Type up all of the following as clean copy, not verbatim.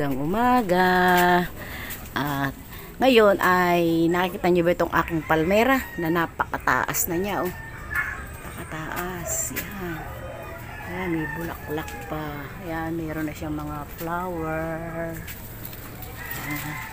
Umagang umaga. At ngayon ay nakikita niyo ba itong aking palmera na napakataas na niya, oh. Napakataas. Yan. Ayan, may bulaklak pa. Ayan, mayroon na siyang mga flower. Ayan.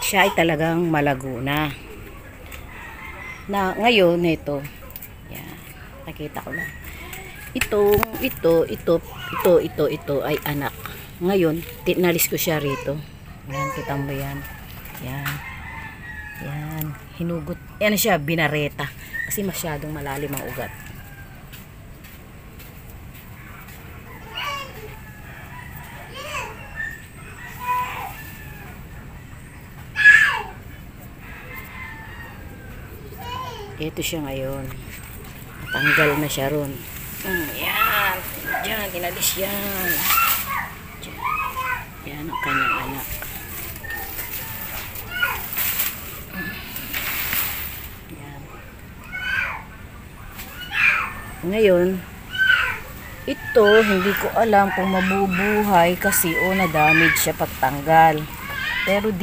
Siya ay talagang malago na. Ngayon ito. Yan. Nakita ko lang. Ito ay anak. Ngayon, tinalis ko siya rito. Yan, kita mo yan. Yan. Yan. Hinugot. Yan siya, binareta. Kasi masyadong malalim ang ugat. Ito siya ngayon. Natanggal na siya ron. Yan. Diyan, tinalis yan. Diyan. Yan ang kanyang anak. Yan. Ngayon, ito, hindi ko alam kung mabubuhay kasi na-damage siya pagtanggal. Pero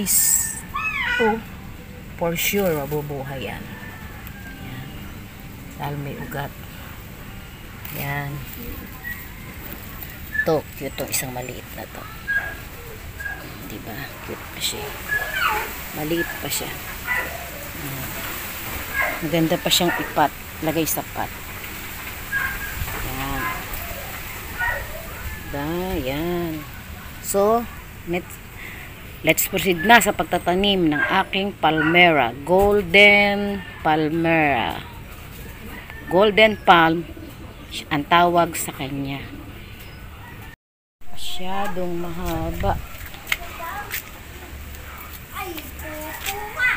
for sure, mabubuhay yan. Dahil may ugat. Yan. Ito, cute itong isang maliit na to. Diba? Cute pa siya. Maliit pa siya. Maganda pa siyang ipat. Lagay sa pot. Yan. Diba? Yan. So, let's proceed na sa pagtatanim ng aking palmera. Golden palmera. Golden palm ang tawag sa kanya. Masyadong mahaba.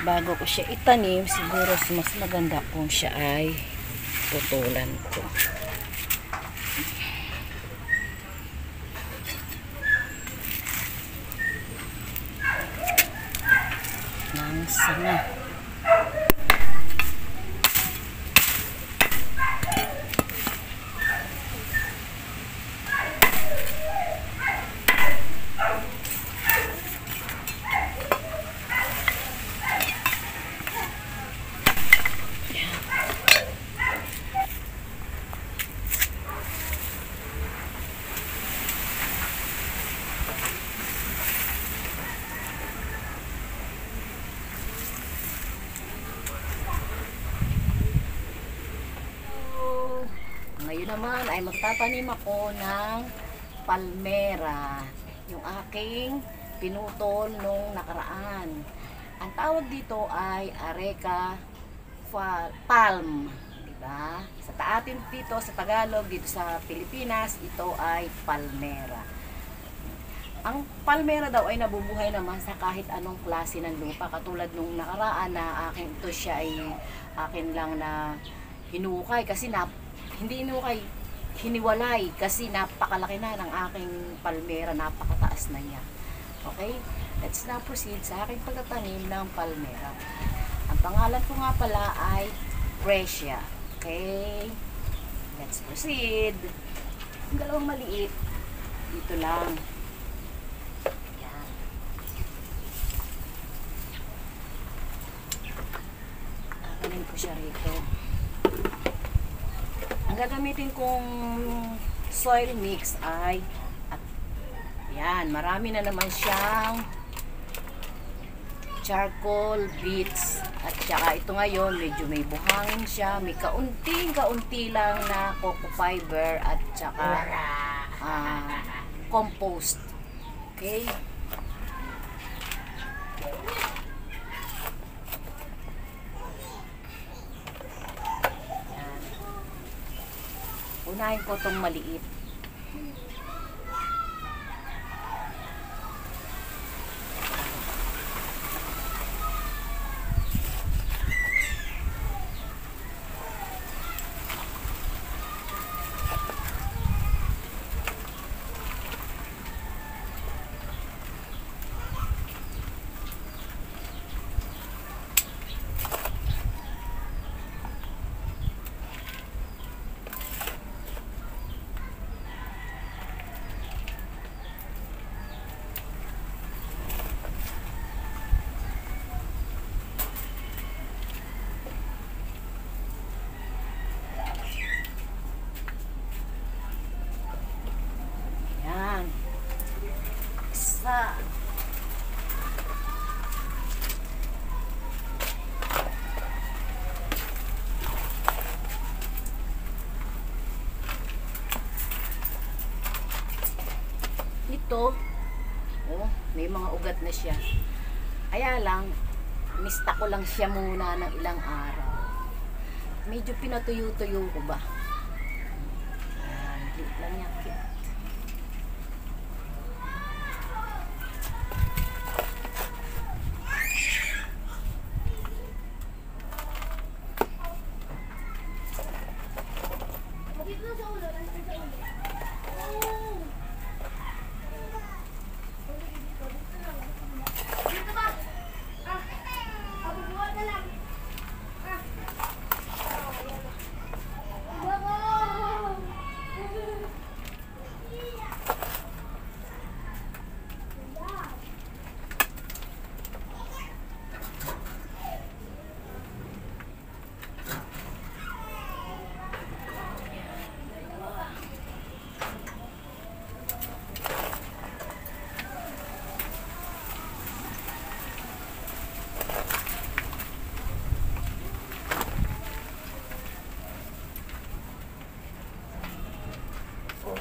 Bago ko siya itanim, siguro mas maganda kung siya ay putulan ko. Nang sana. Ngayon naman ay magtatanim ako ng palmera. Yung aking pinutol nung nakaraan. Ang tawag dito ay Areca palm. Diba? Sa atin dito sa Tagalog, dito sa Pilipinas, ito ay palmera. Ang palmera daw ay nabubuhay naman sa kahit anong klase ng lupa. Katulad nung nakaraan na ito siya ay akin lang na hinukay kasi hindi hinukay, hiniwalay kasi napakalaki na ng aking palmera, napakataas na niya. Okay? Let's now proceed sa aking pagtatanim ng palmera. Ang pangalan ko nga pala ay Precia. Okay? Let's proceed. Yung dalawang maliit, dito lang. Yan. Tatanim ko siya rito. Ang gagamitin kong soil mix ay yan, marami na naman siyang charcoal bits at saka ito ngayon medyo may buhangin siya, may kaunti lang na coco fiber at saka compost. Okay? Unahin ko itong maliit. to. Oh, may mga ugat na siya. Kaya lang, mista ko lang siya muna ng ilang araw. Medyo pinatuyo-tuyo ko ba. Ayan, liit lang niya. Cute.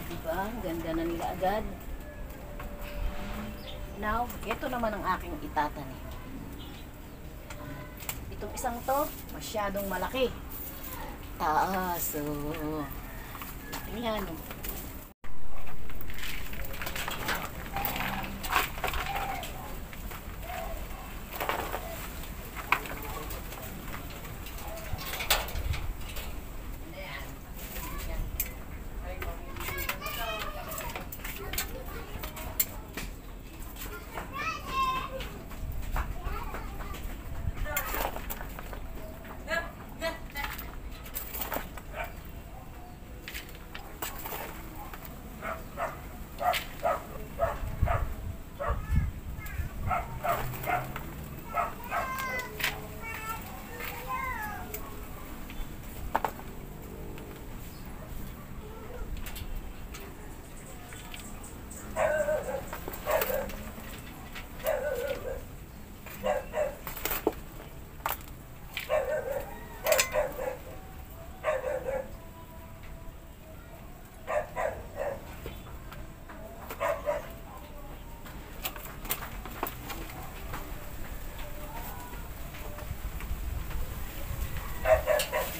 Diba? Ganda na nila agad. Now, ito naman ang aking itatanim. Itong isang to, masyadong malaki. Taas. So, laki niya, no?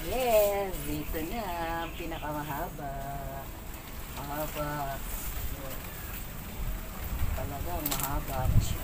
Yes, dito na, pinakamahaba. Mahaba. Talagang mahaba na siya.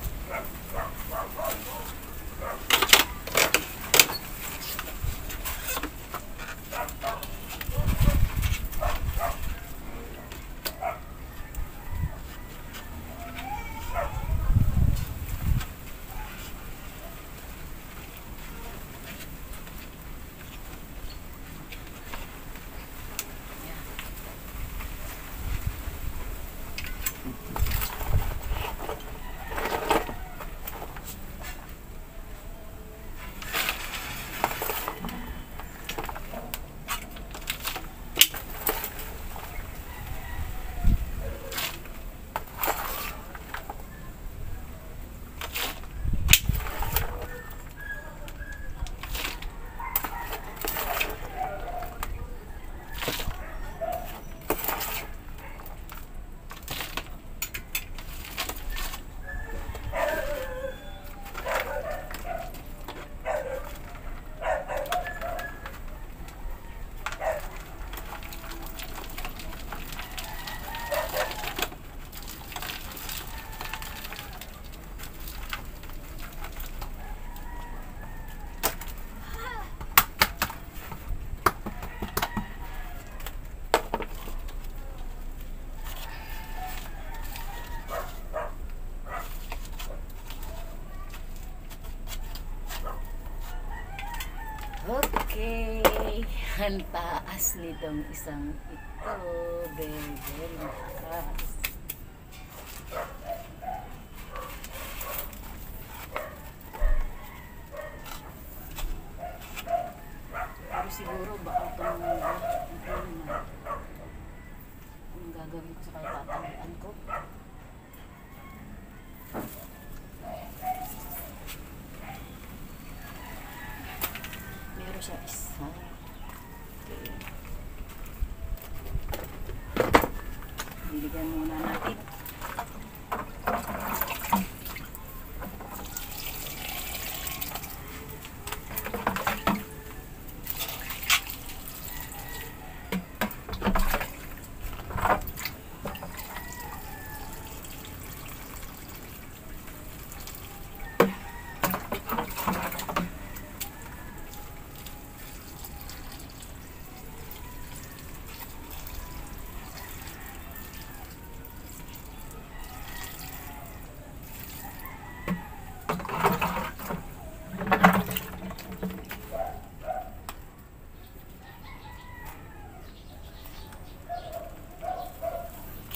Okay, ang taas nitong isang ito. Very, very taas. Pero siguro baka tumulong ang gagawin ko sa kaya tatalian ko. Meron siya isa. Okay. Bibigyan muna natin.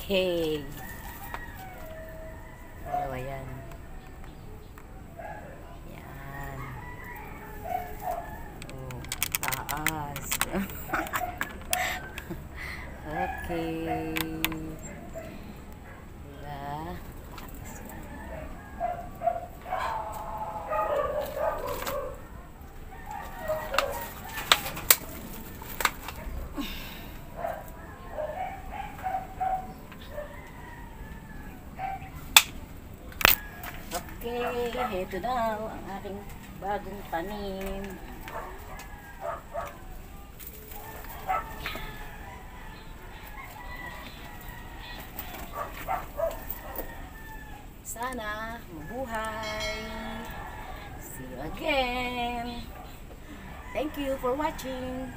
Okay. Dalawa yan. Yan. Oh, taas. Okay. Diba? Taas yan. Okay, heto na ang aking bagong tanim. Sana mabuhay. See you again. Thank you for watching.